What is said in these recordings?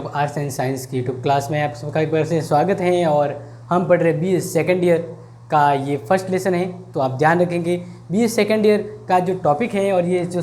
Arts and science की YouTube class में आप सबका एक बार से स्वागत है। और हम पढ़ रहे BA सेकेंड ईयर का ये फर्स्ट लेसन है। तो आप ध्यान रखेंगे BA सेकेंड ईयर का जो टॉपिक है, और ये जो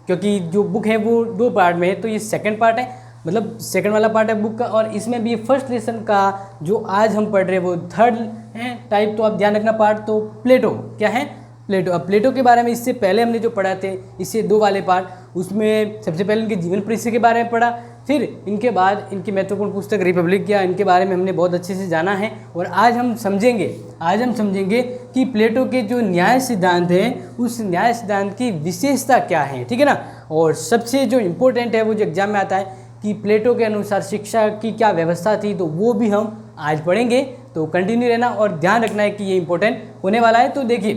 क्योंकि जो बुक है वो दो पार्ट में है, तो ये सेकंड पार्ट है, मतलब सेकंड वाला पार्ट है बुक का। और इसमें भी फर्स्ट लेसन का जो आज हम पढ़ रहे हैं वो थर्ड है टाइप। तो आप ध्यान रखना पार्ट। तो प्लेटो क्या है? प्लेटो। अब प्लेटो के बारे में इससे पहले हमने जो पढ़ा थे, इससे दो वाले पार्ट, उसमें सबसे पहले इनके जीवन परिचय के बारे में पढ़ा, फिर इनके बाद इनकी महत्वपूर्ण पुस्तक रिपब्लिक क्या, इनके बारे में हमने बहुत अच्छे से जाना है। और आज हम समझेंगे कि प्लेटो के जो न्याय सिद्धांत हैं उस न्याय सिद्धांत की विशेषता क्या है, ठीक है ना। और सबसे जो इम्पोर्टेंट है वो जो एग्जाम में आता है कि प्लेटो के अनुसार शिक्षा की क्या व्यवस्था थी, तो वो भी हम आज पढ़ेंगे। तो कंटिन्यू रहना और ध्यान रखना है कि ये इंपॉर्टेंट होने वाला है। तो देखिए,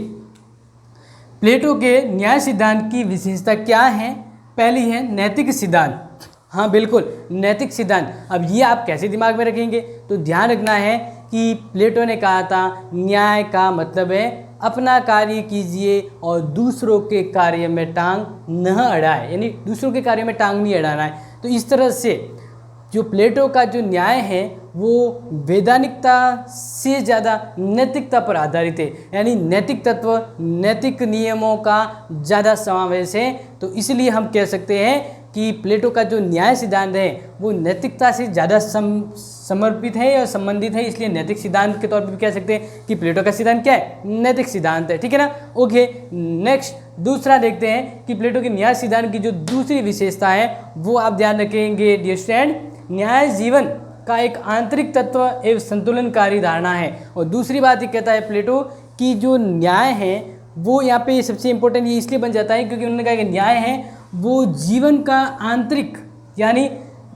प्लेटो के न्याय सिद्धांत की विशेषता क्या है। पहली है नैतिक सिद्धांत। हाँ बिल्कुल, नैतिक सिद्धांत। अब ये आप कैसे दिमाग में रखेंगे, तो ध्यान रखना है कि प्लेटो ने कहा था न्याय का मतलब है अपना कार्य कीजिए और दूसरों के कार्य में टांग न अड़ाए, यानी दूसरों के कार्य में टांग नहीं अड़ाना है। तो इस तरह से जो प्लेटो का जो न्याय है वो वैधानिकता से ज़्यादा नैतिकता पर आधारित है, यानी नैतिक तत्व, नैतिक नियमों का ज़्यादा समावेश है। तो इसलिए हम कह सकते हैं कि प्लेटो का जो न्याय सिद्धांत है वो नैतिकता से ज़्यादा समर्पित है या संबंधित है, इसलिए नैतिक सिद्धांत के तौर पर भी कह सकते हैं कि प्लेटो का सिद्धांत क्या है, नैतिक सिद्धांत है, ठीक है ना। ओके, नेक्स्ट दूसरा देखते हैं कि प्लेटो के न्याय सिद्धांत की जो दूसरी विशेषता है वो आप ध्यान रखेंगे डियर स्टूडेंट, न्याय जीवन का एक आंतरिक तत्व एवं संतुलनकारी धारणा है। और दूसरी बात ये कहता है प्लेटो कि जो न्याय है वो यहाँ पे सबसे इंपॉर्टेंट ये इसलिए बन जाता है क्योंकि उन्होंने कहा कि न्याय है वो जीवन का आंतरिक, यानी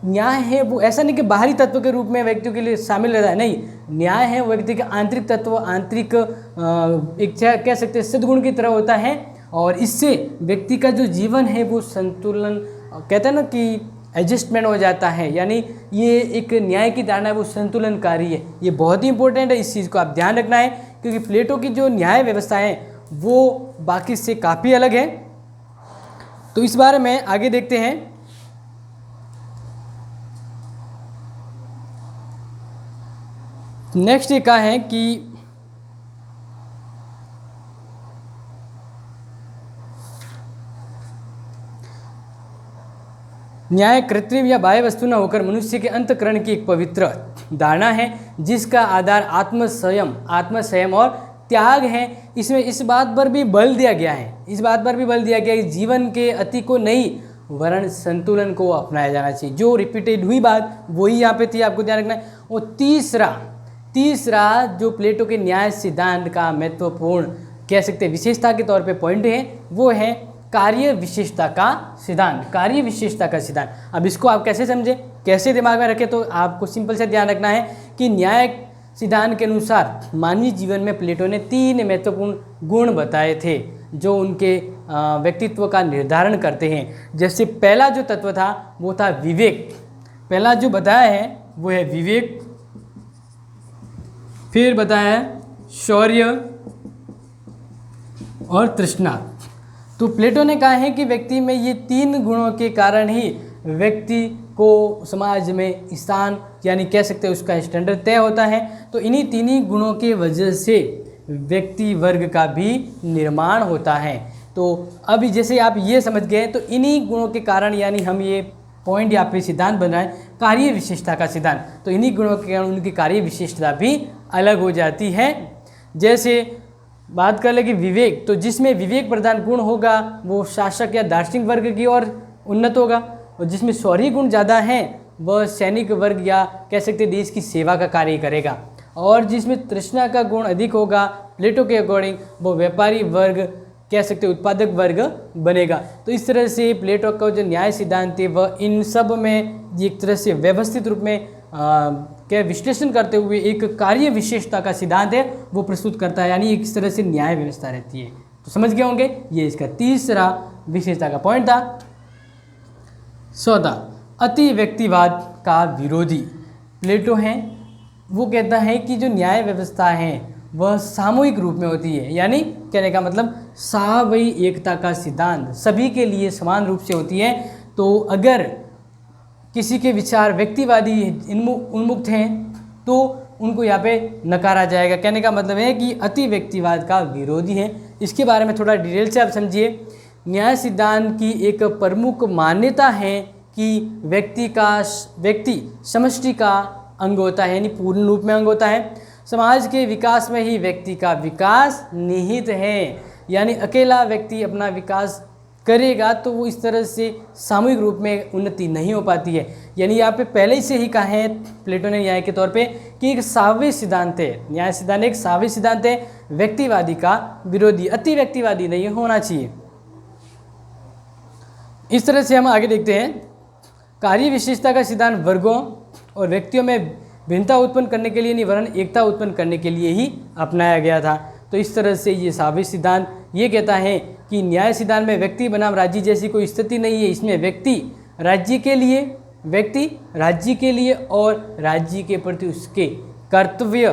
न्याय है वो ऐसा नहीं कि बाहरी तत्व के रूप में व्यक्तियों के लिए शामिल रहता है, नहीं, न्याय है वो व्यक्ति का आंतरिक तत्व, आंतरिक एक कह सकते हैं सद्गुण की तरह होता है। और इससे व्यक्ति का जो जीवन है वो संतुलन, कहते हैं ना कि एडजस्टमेंट हो जाता है, यानी ये एक न्याय की धारणा है वो संतुलनकारी है। ये बहुत ही इंपॉर्टेंट है, इस चीज़ को आप ध्यान रखना है क्योंकि प्लेटो की जो न्याय व्यवस्था है वो बाकी से काफ़ी अलग है। तो इस बारे में आगे देखते हैं। नेक्स्ट ये कहा है कि न्याय कृत्रिम या बाह्य वस्तु न होकर मनुष्य के अंतःकरण की एक पवित्र धारणा है जिसका आधार आत्मसंयम और त्याग है। इसमें इस बात पर भी बल दिया गया है कि जीवन के अति को नहीं वरन संतुलन को अपनाया जाना चाहिए। जो रिपीटेड हुई बात वही यहाँ पे थी, आपको ध्यान रखना है। और तीसरा जो प्लेटो के न्याय सिद्धांत का महत्वपूर्ण कह सकते हैं विशेषता के तौर पे पॉइंट है वो है कार्य विशेषता का सिद्धांत। अब इसको आप कैसे समझे, कैसे दिमाग में रखें, तो आपको सिंपल से ध्यान रखना है कि न्याय सिद्धांत के अनुसार मानवीय जीवन में प्लेटो ने 3 महत्वपूर्ण गुण बताए थे जो उनके व्यक्तित्व का निर्धारण करते हैं। जैसे पहला जो तत्व था वो था विवेक। पहला जो बताया है वो है विवेक, फिर बताया है शौर्य और तृष्णा। तो प्लेटो ने कहा है कि व्यक्ति में ये 3 गुणों के कारण ही व्यक्ति को समाज में स्थान, यानी कह सकते हैं उसका स्टैंडर्ड तय होता है। तो इन्हीं 3 गुणों के वजह से व्यक्ति वर्ग का भी निर्माण होता है। तो अभी जैसे आप ये समझ गए, तो इन्हीं गुणों के कारण, यानी हम ये पॉइंट यहाँ पे सिद्धांत बन रहा है कार्य विशेषता का सिद्धांत, तो इन्हीं गुणों के कारण उनकी कार्य विशेषता भी अलग हो जाती है। जैसे बात कर ले कि विवेक, तो जिसमें विवेक प्रधान गुण होगा वो शासक या दार्शनिक वर्ग की ओर उन्नत होगा, और जिसमें शौर्य गुण ज़्यादा हैं वह सैनिक वर्ग या कह सकते देश की सेवा का कार्य करेगा, और जिसमें तृष्णा का गुण अधिक होगा प्लेटो के अकॉर्डिंग वो व्यापारी वर्ग, कह सकते उत्पादक वर्ग बनेगा। तो इस तरह से प्लेटो का जो न्याय सिद्धांत है वह इन सब में एक तरह से व्यवस्थित रूप में क्या विश्लेषण करते हुए एक कार्य विशेषता का सिद्धांत है वो प्रस्तुत करता है, यानी इस तरह से न्याय व्यवस्था रहती है। तो समझ गए होंगे, ये इसका तीसरा विशेषता का पॉइंट था। चौथा, अति व्यक्तिवाद का विरोधी प्लेटो है। वो कहता है कि जो न्याय व्यवस्था है वह सामूहिक रूप में होती है, यानी कहने का मतलब सावयी एकता का सिद्धांत सभी के लिए समान रूप से होती है। तो अगर किसी के विचार व्यक्तिवादी उन्मुक्त हैं तो उनको यहाँ पे नकारा जाएगा। कहने का मतलब है कि अति व्यक्तिवाद का विरोधी है। इसके बारे में थोड़ा डिटेल से आप समझिए। न्याय सिद्धांत की एक प्रमुख मान्यता है कि व्यक्ति समष्टि का अंग होता है, यानी पूर्ण रूप में अंग होता है। समाज के विकास में ही व्यक्ति का विकास निहित है, यानी अकेला व्यक्ति अपना विकास करेगा तो वो इस तरह से सामूहिक रूप में उन्नति नहीं हो पाती है। यानी यहाँ पे पहले ही से ही कहा है प्लेटो ने न्याय के तौर पे कि एक साव्य सिद्धांत है। न्याय सिद्धांत एक साव्य सिद्धांत है, व्यक्तिवादी का विरोधी, अति व्यक्तिवादी नहीं होना चाहिए। इस तरह से हम आगे देखते हैं। कार्य विशेषता का सिद्धांत वर्गों और व्यक्तियों में भिन्नता उत्पन्न करने के लिए नहीं वरन एकता उत्पन्न करने के लिए ही अपनाया गया था। तो इस तरह से ये साव्य सिद्धांत ये कहता है कि न्याय सिद्धांत में व्यक्ति बनाम राज्य जैसी कोई स्थिति नहीं है। इसमें व्यक्ति राज्य के लिए और राज्य के प्रति उसके कर्तव्य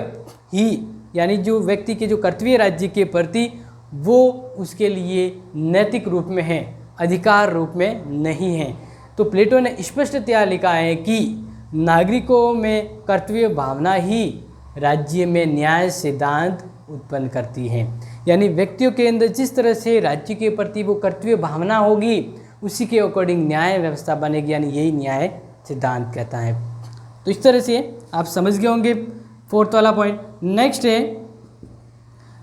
ही, यानी जो व्यक्ति के जो कर्तव्य राज्य के प्रति वो उसके लिए नैतिक रूप में है, अधिकार रूप में नहीं है। तो प्लेटो ने स्पष्टतया लिखा है कि नागरिकों में कर्तव्य भावना ही राज्य में न्याय सिद्धांत उत्पन्न करती है। यानी व्यक्तियों के अंदर जिस तरह से राज्य के प्रति वो कर्तव्य भावना होगी उसी के अकॉर्डिंग न्याय व्यवस्था बनेगी, यानी यही न्याय सिद्धांत कहता है। तो इस तरह से आप समझ गए होंगे फोर्थ वाला पॉइंट। नेक्स्ट है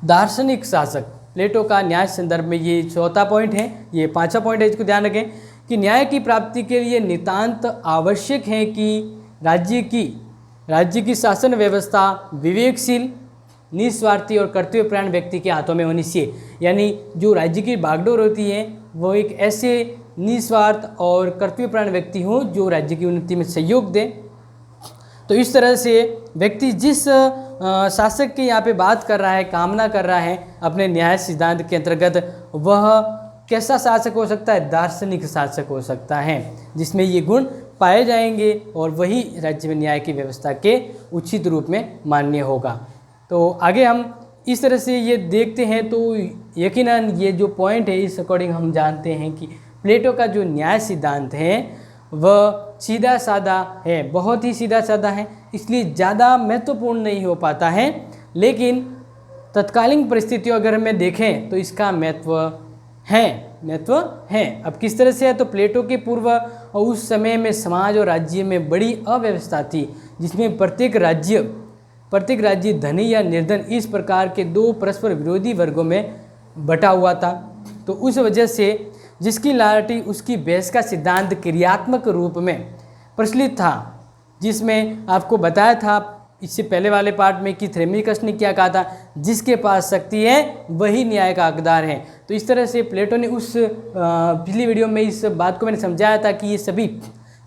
दार्शनिक शासक। प्लेटो का न्याय संदर्भ में ये चौथा पॉइंट है, ये पांचवा पॉइंट है, इसको ध्यान रखें कि न्याय की प्राप्ति के लिए नितांत आवश्यक है कि राज्य की शासन व्यवस्था विवेकशील, निस्वार्थी और कर्तव्यपरायण व्यक्ति के हाथों में होनी चाहिए। यानी जो राज्य की बागडोर होती है वो एक ऐसे निस्वार्थ और कर्तव्यपरायण व्यक्ति हो जो राज्य की उन्नति में सहयोग दे। तो इस तरह से व्यक्ति जिस शासक की यहाँ पे बात कर रहा है, कामना कर रहा है अपने न्याय सिद्धांत के अंतर्गत, वह कैसा शासक हो सकता है? दार्शनिक शासक हो सकता है, जिसमें ये गुण पाए जाएंगे और वही राज्य में न्याय की व्यवस्था के उचित रूप में मान्य होगा। तो आगे हम इस तरह से ये देखते हैं तो यकीनन ये जो पॉइंट है इस अकॉर्डिंग हम जानते हैं कि प्लेटो का जो न्याय सिद्धांत है वह सीधा साधा है, बहुत ही सीधा साधा है, इसलिए ज़्यादा महत्वपूर्ण नहीं हो पाता है। लेकिन तत्कालीन परिस्थितियों अगर हमें देखें तो इसका महत्व है। अब किस तरह से है? तो प्लेटो के पूर्व और उस समय में समाज और राज्य में बड़ी अव्यवस्था थी, जिसमें प्रत्येक राज्य धनी या निर्धन इस प्रकार के दो परस्पर विरोधी वर्गों में बटा हुआ था। तो उस वजह से जिसकी लालटी उसकी बहस का सिद्धांत क्रियात्मक रूप में प्रचलित था, जिसमें आपको बताया था इससे पहले वाले पार्ट में कि थ्रेमिकस ने क्या कहा था, जिसके पास शक्ति है वही न्याय का हकदार है। तो इस तरह से प्लेटो ने उस पिछली वीडियो में इस बात को मैंने समझाया था कि ये सभी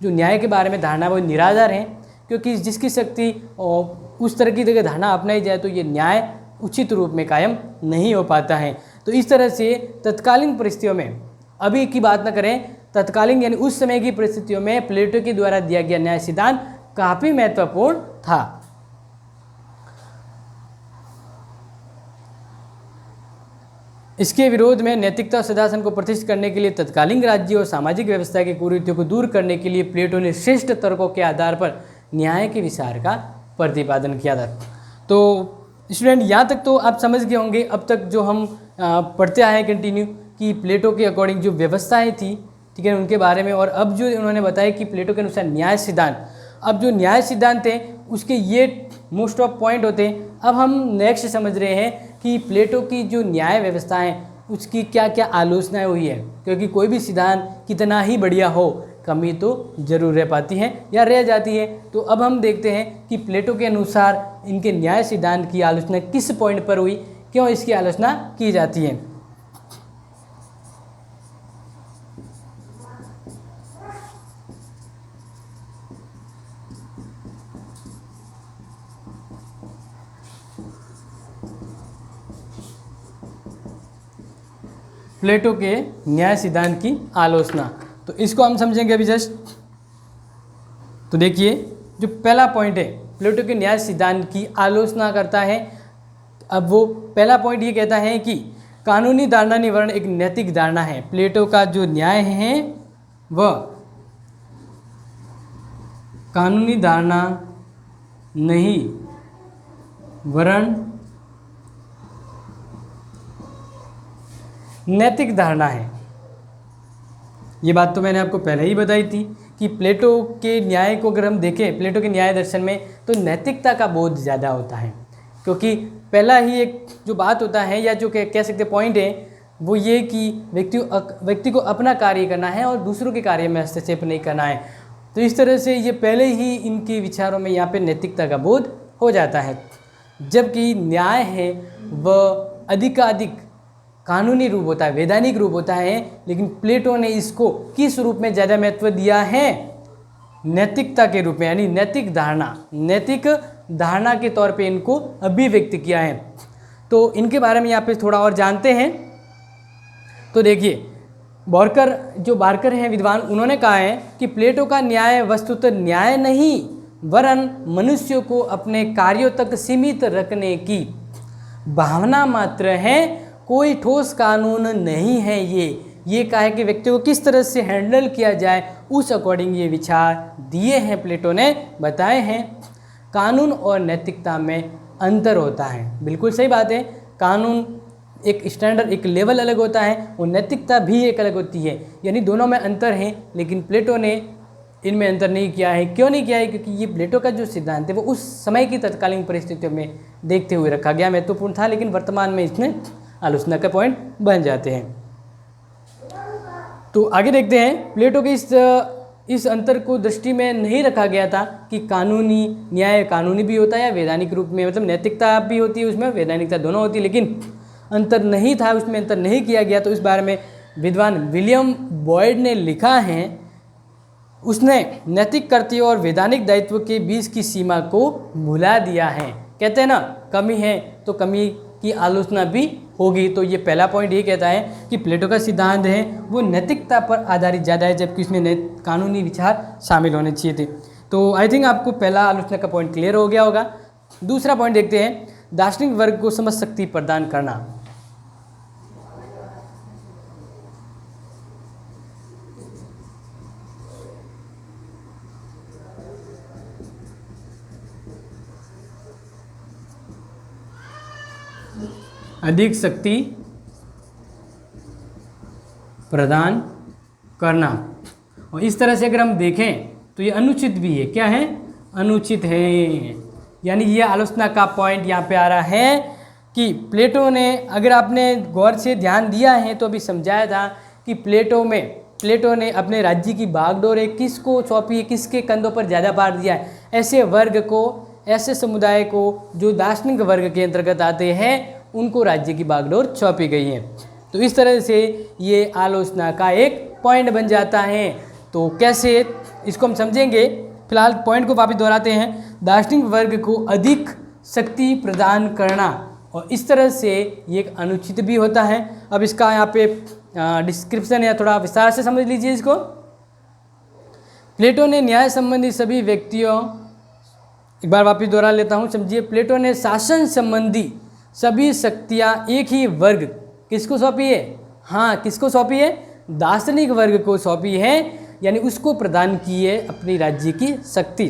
जो न्याय के बारे में धारणा वो निराधार हैं, क्योंकि जिसकी शक्ति और उस तरह की जगह धारणा अपनाई जाए तो ये न्याय उचित रूप में कायम नहीं हो पाता है। तो इस तरह से तत्कालीन परिस्थितियों में, अभी की बात न करें, तत्कालीन यानी उस समय की परिस्थितियों में प्लेटो के द्वारा दिया गया न्याय सिद्धांत काफ़ी महत्वपूर्ण था। इसके विरोध में नैतिकता और सदाचार को प्रतिष्ठित करने के लिए तत्कालीन राज्य और सामाजिक व्यवस्था की कुरीतियों को दूर करने के लिए प्लेटो ने श्रेष्ठ तर्कों के आधार पर न्याय के विचार का प्रतिपादन किया था। तो स्टूडेंट यहाँ तक तो आप समझ गए होंगे। अब तक जो हम पढ़ते आए हैं कंटिन्यू कि प्लेटो के अकॉर्डिंग जो व्यवस्थाएं थी, ठीक है, उनके बारे में, और अब जो उन्होंने बताया कि प्लेटो के अनुसार न्याय सिद्धांत, अब जो न्याय सिद्धांत है उसके ये मोस्ट ऑफ पॉइंट होते हैं। अब हम नेक्स्ट समझ रहे हैं कि प्लेटो की जो न्याय व्यवस्था है उसकी क्या क्या आलोचनाएं हुई है, क्योंकि कोई भी सिद्धांत कितना ही बढ़िया हो कमी तो जरूर रह पाती है या रह जाती है। तो अब हम देखते हैं कि प्लेटो के अनुसार इनके न्याय सिद्धांत की आलोचना किस पॉइंट पर हुई, क्यों इसकी आलोचना की जाती है। प्लेटो के न्याय सिद्धांत की आलोचना, तो इसको हम समझेंगे अभी जस्ट। तो देखिए जो पहला पॉइंट है, प्लेटो के न्याय सिद्धांत की आलोचना करता है। अब वो पहला पॉइंट ये कहता है कि कानूनी धारणा निवारण एक नैतिक धारणा है। प्लेटो का जो न्याय है वह कानूनी धारणा नहीं वरन नैतिक धारणा है। ये बात तो मैंने आपको पहले ही बताई थी कि प्लेटो के न्याय को अगर हम देखें, प्लेटो के न्याय दर्शन में, तो नैतिकता का बोध ज़्यादा होता है। क्योंकि पहला ही एक जो बात होता है या जो कह सकते पॉइंट है वो ये कि व्यक्ति को अपना कार्य करना है और दूसरों के कार्य में हस्तक्षेप नहीं करना है। तो इस तरह से ये पहले ही इनके विचारों में यहाँ पे नैतिकता का बोध हो जाता है। जबकि न्याय है वह अधिकाधिक कानूनी रूप होता है, वैधानिक रूप होता है, लेकिन प्लेटो ने इसको किस रूप में ज़्यादा महत्व दिया है? नैतिकता के रूप में, यानी नैतिक धारणा के तौर पे इनको अभिव्यक्त किया है। तो इनके बारे में यहाँ पे थोड़ा और जानते हैं। तो देखिए, बार्कर हैं विद्वान, उन्होंने कहा है कि प्लेटो का न्याय वस्तुतः न्याय नहीं वरन मनुष्य को अपने कार्यों तक सीमित रखने की भावना मात्र है, कोई ठोस कानून नहीं है। ये कहा है कि व्यक्ति को किस तरह से हैंडल किया जाए, उस अकॉर्डिंग ये विचार दिए हैं, प्लेटो ने बताए हैं। कानून और नैतिकता में अंतर होता है, बिल्कुल सही बात है। कानून एक स्टैंडर्ड, एक लेवल अलग होता है और नैतिकता भी एक अलग होती है, यानी दोनों में अंतर है। लेकिन प्लेटो ने इनमें अंतर नहीं किया है। क्यों नहीं किया है? क्योंकि ये प्लेटो का जो सिद्धांत है वो उस समय की तत्कालीन परिस्थितियों में देखते हुए रखा गया, महत्वपूर्ण था, लेकिन वर्तमान में इसमें आलोचना का पॉइंट बन जाते हैं। तो आगे देखते हैं, प्लेटो के इस अंतर को दृष्टि में नहीं रखा गया था कि कानूनी न्याय कानूनी भी होता है या वैधानिक रूप में, मतलब नैतिकता भी होती है उसमें, वैधानिकता दोनों होती है, लेकिन अंतर नहीं था, उसमें अंतर नहीं किया गया। तो इस बारे में विद्वान विलियम बॉयड ने लिखा है, उसने नैतिक कर्तव्य और वैधानिक दायित्व के बीच की सीमा को भुला दिया है। कहते हैं ना, कमी है तो कमी की आलोचना भी होगी। तो ये पहला पॉइंट ये कहता है कि प्लेटो का सिद्धांत है वो नैतिकता पर आधारित ज़्यादा है, जबकि उसमें कानूनी विचार शामिल होने चाहिए थे। तो आई थिंक आपको पहला आलोचना का पॉइंट क्लियर हो गया होगा। दूसरा पॉइंट देखते हैं, दार्शनिक वर्ग को समझ शक्ति प्रदान करना। अधिक शक्ति प्रदान करना, और इस तरह से अगर हम देखें तो ये अनुचित भी है। क्या है? अनुचित है। यानी ये आलोचना का पॉइंट यहाँ पे आ रहा है कि प्लेटो ने, अगर आपने गौर से ध्यान दिया है तो अभी समझाया था कि प्लेटो ने अपने राज्य की बागडोर किसको सौंपी है, किसके कंधों पर ज़्यादा भार दिया है? ऐसे वर्ग को, ऐसे समुदाय को जो दार्शनिक वर्ग के अंतर्गत आते हैं, उनको राज्य की बागडोर सौंपी गई है। तो इस तरह से ये आलोचना का एक पॉइंट बन जाता है। तो कैसे इसको हम समझेंगे, फिलहाल पॉइंट को वापस दोहराते हैं। दार्शनिक वर्ग को अधिक शक्ति प्रदान करना, और इस तरह से ये एक अनुचित भी होता है। अब इसका यहाँ पे डिस्क्रिप्शन या थोड़ा विस्तार से समझ लीजिए इसको। प्लेटो ने न्याय संबंधी सभी व्यक्तियों, एक बार वापस दोहरा लेता हूँ, समझिए। प्लेटो ने शासन संबंधी सभी शक्तियाँ एक ही वर्ग, किसको सौंपी है? हाँ, किसको सौंपी है? दार्शनिक वर्ग को सौंपी है, यानी उसको प्रदान की है अपनी राज्य की शक्ति।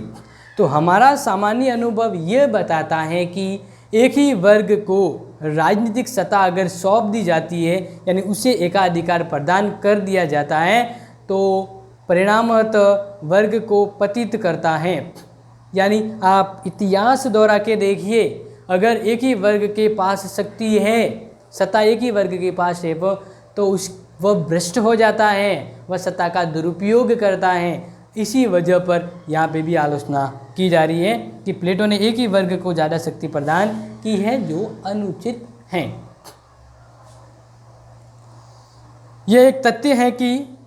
तो हमारा सामान्य अनुभव ये बताता है कि एक ही वर्ग को राजनीतिक सत्ता अगर सौंप दी जाती है, यानी उसे एकाधिकार प्रदान कर दिया जाता है, तो परिणामतः वर्ग को पतित करता है। यानी आप इतिहास दोहरा के देखिए, अगर एक ही वर्ग के पास शक्ति है, सत्ता एक ही वर्ग के पास है, तो वह भ्रष्ट हो जाता है, वह सत्ता का दुरुपयोग करता है। इसी वजह पर यहाँ पे भी आलोचना की जा रही है कि प्लेटो ने एक ही वर्ग को ज़्यादा शक्ति प्रदान की है, जो अनुचित है। यह एक तथ्य है कि,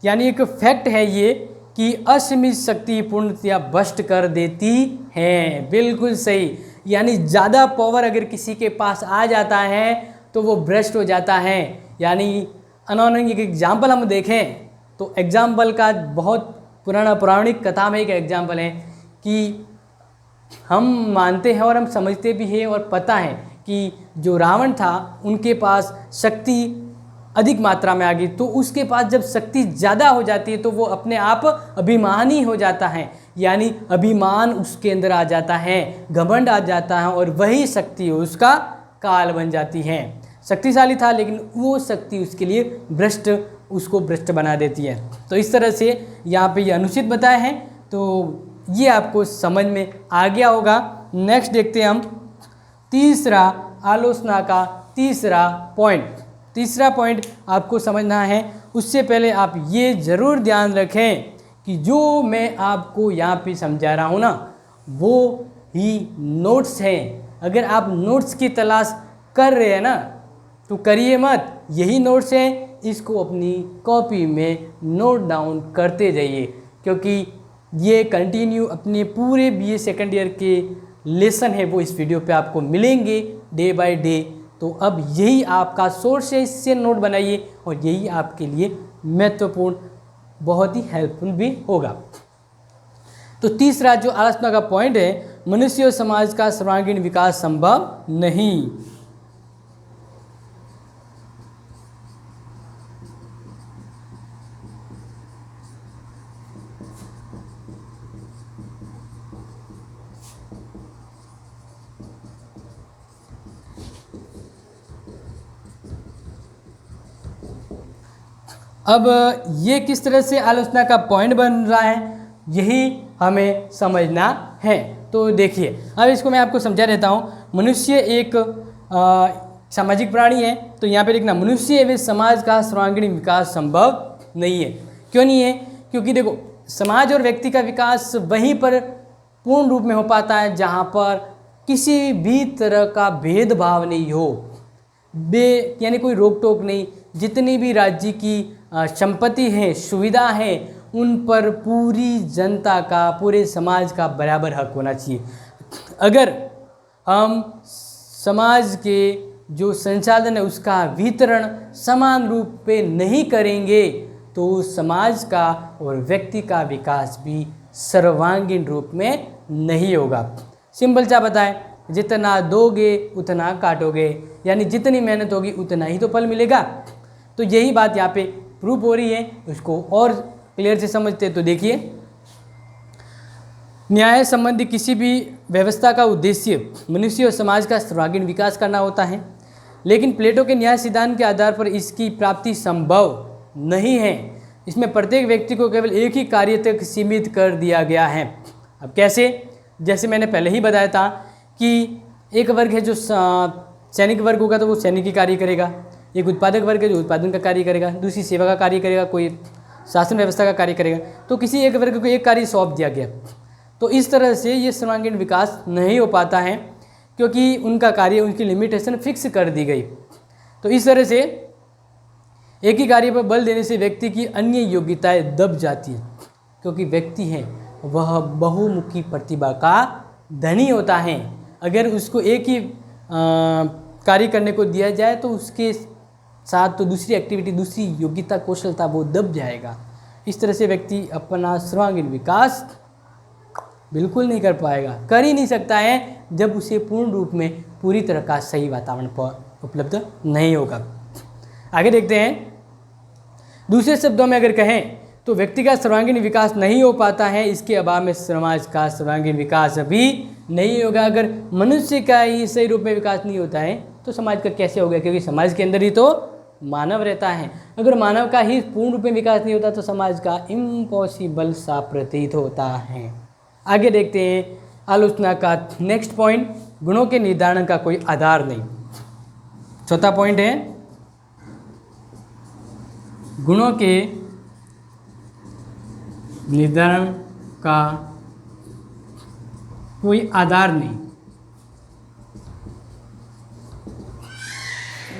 यानी एक फैक्ट है ये कि असीमित शक्ति पूर्णतया भ्रष्ट कर देती है। बिल्कुल सही, यानी ज़्यादा पावर अगर किसी के पास आ जाता है तो वो भ्रष्ट हो जाता है। यानी अनोनिंग एक एग्जाम्पल हम देखें तो एग्जाम्पल का बहुत पौराणिक कथा में एक एग्जाम्पल है कि हम मानते हैं और हम समझते भी हैं और पता है कि जो रावण था उनके पास शक्ति अधिक मात्रा में आ गई, तो उसके पास जब शक्ति ज़्यादा हो जाती है तो वो अपने आप अभिमानी हो जाता है, यानी अभिमान उसके अंदर आ जाता है, घमंड आ जाता है, और वही शक्ति उसका काल बन जाती है। शक्तिशाली था लेकिन वो शक्ति उसके लिए उसको भ्रष्ट बना देती है। तो इस तरह से यहाँ पे ये अनुचित बताए हैं, तो ये आपको समझ में आ गया होगा। नेक्स्ट देखते हैं हम तीसरा आलोचना का तीसरा पॉइंट आपको समझना है। उससे पहले आप ये ज़रूर ध्यान रखें कि जो मैं आपको यहाँ पे समझा रहा हूँ ना, वो ही नोट्स हैं। अगर आप नोट्स की तलाश कर रहे हैं ना, तो करिए मत, यही नोट्स हैं, इसको अपनी कॉपी में नोट डाउन करते जाइए, क्योंकि ये कंटिन्यू अपने पूरे बीए सेकेंड ईयर के लेसन है वो इस वीडियो पे आपको मिलेंगे डे बाय डे। तो अब यही आपका सोर्स है, इससे नोट बनाइए और यही आपके लिए महत्वपूर्ण, बहुत ही हेल्पफुल भी होगा। तो तीसरा जो आलोचना का पॉइंट है, मनुष्य और समाज का सर्वांगीण विकास संभव नहीं। अब ये किस तरह से आलोचना का पॉइंट बन रहा है, यही हमें समझना है। तो देखिए, अब इसको मैं आपको समझा देता हूँ। मनुष्य एक सामाजिक प्राणी है, तो यहाँ पे लिखना मनुष्य एवं समाज का सर्वांगीण विकास संभव नहीं है। क्यों नहीं है? क्योंकि देखो, समाज और व्यक्ति का विकास वहीं पर पूर्ण रूप में हो पाता है जहाँ पर किसी भी तरह का भेदभाव नहीं हो, यानी कोई रोक टोक नहीं। जितनी भी राज्य की संपत्ति है, सुविधा है, उन पर पूरी जनता का, पूरे समाज का बराबर हक होना चाहिए। अगर हम समाज के जो संसाधन है उसका वितरण समान रूप पे नहीं करेंगे तो समाज का और व्यक्ति का विकास भी सर्वांगीण रूप में नहीं होगा। सिंपल सा बताएं, जितना दोगे उतना काटोगे, यानी जितनी मेहनत होगी उतना ही तो फल मिलेगा। तो यही बात यहाँ पे प्रूफ हो रही है। उसको और क्लियर से समझते हैं तो देखिए, न्याय संबंधी किसी भी व्यवस्था का उद्देश्य मनुष्य और समाज का सर्वांगीण विकास करना होता है, लेकिन प्लेटो के न्याय सिद्धांत के आधार पर इसकी प्राप्ति संभव नहीं है। इसमें प्रत्येक व्यक्ति को केवल एक ही कार्य तक सीमित कर दिया गया है। अब कैसे? जैसे मैंने पहले ही बताया था कि एक वर्ग है जो सैनिक वर्ग होगा तो वो सैनिक की कार्य करेगा, एक उत्पादक वर्ग है जो उत्पादन का कार्य करेगा, दूसरी सेवा का कार्य करेगा, कोई शासन व्यवस्था का कार्य करेगा। तो किसी एक वर्ग को एक कार्य सौंप दिया गया, तो इस तरह से ये सर्वांगीण विकास नहीं हो पाता है, क्योंकि उनका कार्य, उनकी लिमिटेशन फिक्स कर दी गई। तो इस तरह से एक ही कार्य पर बल देने से व्यक्ति की अन्य योग्यताएं दब जाती है, क्योंकि व्यक्ति है वह बहुमुखी प्रतिभा का धनी होता है। अगर उसको एक ही कार्य करने को दिया जाए तो उसके साथ तो दूसरी एक्टिविटी, दूसरी योग्यता, कौशलता वो दब जाएगा। इस तरह से व्यक्ति अपना सर्वांगीण विकास बिल्कुल नहीं कर पाएगा, कर ही नहीं सकता है जब उसे पूर्ण रूप में पूरी तरह का सही वातावरण उपलब्ध नहीं होगा। आगे देखते हैं। दूसरे शब्दों में अगर कहें तो व्यक्ति का सर्वांगीण विकास नहीं हो पाता है, इसके अभाव में समाज का सर्वांगीण विकास भी नहीं होगा। अगर मनुष्य का ही सही रूप में विकास नहीं होता है तो समाज का कैसे होगा? क्योंकि समाज के अंदर ही तो मानव रहता है। अगर मानव का ही पूर्ण रूप में विकास नहीं होता तो समाज का इम्पॉसिबल सा प्रतीत होता है। आगे देखते हैं आलोचना का नेक्स्ट पॉइंट, गुणों के निर्धारण का कोई आधार नहीं। चौथा पॉइंट है गुणों के निर्धारण का कोई आधार नहीं,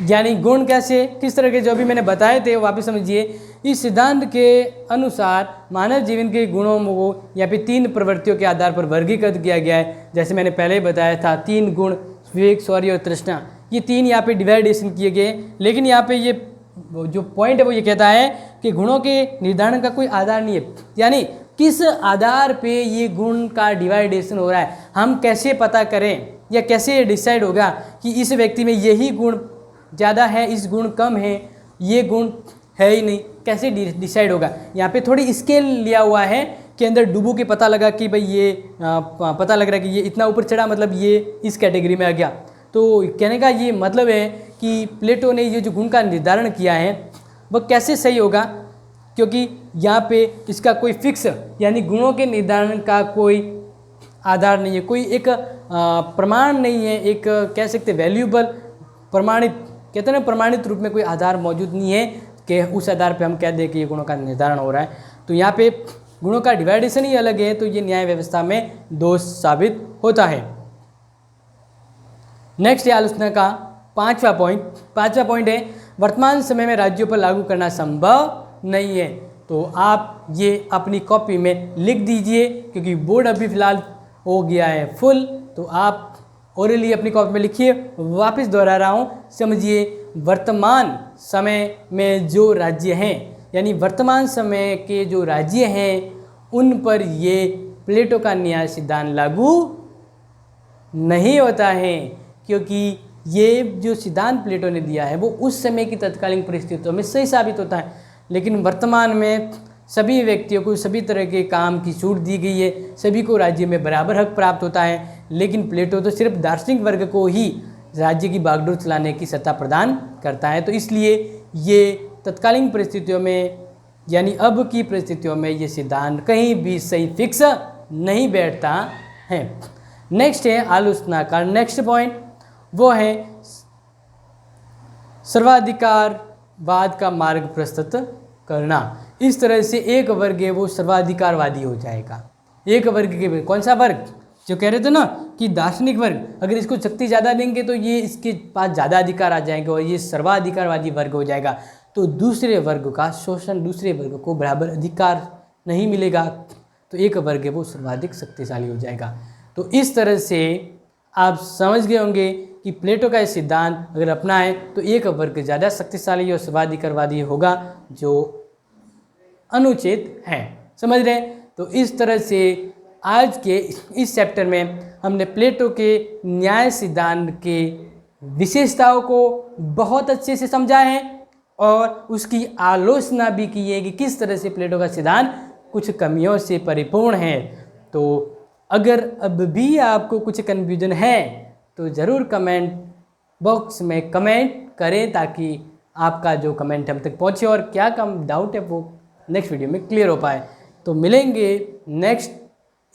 यानी गुण कैसे, किस तरह के जो भी मैंने बताए थे वापस समझिए। इस सिद्धांत के अनुसार मानव जीवन के गुणों को या फिर 3 प्रवृत्तियों के आधार पर वर्गीकृत किया गया है। जैसे मैंने पहले ही बताया था, 3 गुण, विवेक, शौर्य और तृष्णा, ये 3 यहाँ पे डिवाइडेशन किए गए। लेकिन यहाँ पे ये जो पॉइंट है वो ये कहता है कि गुणों के निर्धारण का कोई आधार नहीं है, यानी किस आधार पे ये गुण का डिवाइडेशन हो रहा है, हम कैसे पता करें या कैसे डिसाइड होगा कि इस व्यक्ति में यही गुण ज़्यादा है, इस गुण कम है। ये गुण है ही नहीं, कैसे डिसाइड होगा। यहाँ पे थोड़ी स्केल लिया हुआ है कि अंदर डूबो के पता लगा कि भाई ये पता लग रहा है कि ये इतना ऊपर चढ़ा, मतलब ये इस कैटेगरी में आ गया। तो कहने का ये मतलब है कि प्लेटो ने ये जो गुण का निर्धारण किया है वह कैसे सही होगा, क्योंकि यहाँ पे इसका कोई फिक्स यानी गुणों के निर्धारण का कोई आधार नहीं है, कोई एक प्रमाण नहीं है, एक कह सकते वैल्यूएबल प्रमाणित, कहते हैं ना प्रमाणित रूप में कोई आधार मौजूद नहीं है कि उस आधार पे हम कह दें कि ये गुणों का निर्धारण हो रहा है। तो यहाँ पे गुणों का डिवाइडेशन ही अलग है, तो ये न्याय व्यवस्था में दोष साबित होता है। नेक्स्ट है आलोचना का पांचवा पॉइंट है वर्तमान समय में राज्यों पर लागू करना संभव नहीं है। तो आप ये अपनी कॉपी में लिख दीजिए, क्योंकि बोर्ड अभी फिलहाल हो गया है फुल, तो आप ओरली अपनी कॉपी में लिखिए। वापस दोहरा रहा हूँ, समझिए वर्तमान समय में जो राज्य हैं, यानी वर्तमान समय के जो राज्य हैं उन पर ये प्लेटो का न्याय सिद्धांत लागू नहीं होता है, क्योंकि ये जो सिद्धांत प्लेटो ने दिया है वो उस समय की तत्कालीन परिस्थितियों में सही साबित होता है। लेकिन वर्तमान में सभी व्यक्तियों को सभी तरह के काम की छूट दी गई है, सभी को राज्य में बराबर हक प्राप्त होता है, लेकिन प्लेटो तो सिर्फ दार्शनिक वर्ग को ही राज्य की बागडोर चलाने की सत्ता प्रदान करता है। तो इसलिए ये तत्कालीन परिस्थितियों में यानी अब की परिस्थितियों में ये सिद्धांत कहीं भी सही फिक्स नहीं बैठता है। नेक्स्ट है आलोचना का नेक्स्ट पॉइंट, वो है सर्वाधिकारवाद का मार्ग प्रस्तुत करना। इस तरह से एक वर्ग है वो सर्वाधिकारवादी हो जाएगा। एक वर्ग के कौन सा वर्ग, जो कह रहे थे ना कि दार्शनिक वर्ग, अगर इसको शक्ति ज़्यादा देंगे तो ये इसके पास ज़्यादा अधिकार आ जाएंगे और ये सर्वाधिकारवादी वर्ग हो जाएगा। तो दूसरे वर्ग का शोषण, दूसरे वर्ग को बराबर अधिकार नहीं मिलेगा, तो एक वर्ग है वो सर्वाधिक शक्तिशाली हो जाएगा। तो इस तरह से आप समझ गए होंगे कि प्लेटो का ये सिद्धांत अगर अपनाएं तो एक वर्ग ज़्यादा शक्तिशाली और सर्वाधिकारवादी होगा, जो अनुचित है। समझ रहे हैं? तो इस तरह से आज के इस चैप्टर में हमने प्लेटो के न्याय सिद्धांत के विशेषताओं को बहुत अच्छे से समझा है और उसकी आलोचना भी की है कि किस तरह से प्लेटो का सिद्धांत कुछ कमियों से परिपूर्ण है। तो अगर अब भी आपको कुछ कन्फ्यूजन है तो ज़रूर कमेंट बॉक्स में कमेंट करें, ताकि आपका जो कमेंट हम तक पहुंचे और क्या कम डाउट है वो नेक्स्ट वीडियो में क्लियर हो पाए। तो मिलेंगे नेक्स्ट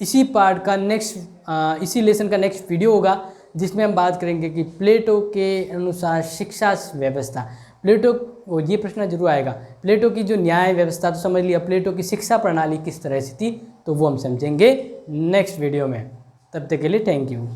इसी पार्ट का इसी लेसन का नेक्स्ट वीडियो होगा, जिसमें हम बात करेंगे कि प्लेटो के अनुसार शिक्षा व्यवस्था, प्लेटो वो ये प्रश्न जरूर आएगा, प्लेटो की जो न्याय व्यवस्था तो समझ लिया, प्लेटो की शिक्षा प्रणाली किस तरह से थी, तो वो हम समझेंगे नेक्स्ट वीडियो में। तब तक के लिए थैंक यू।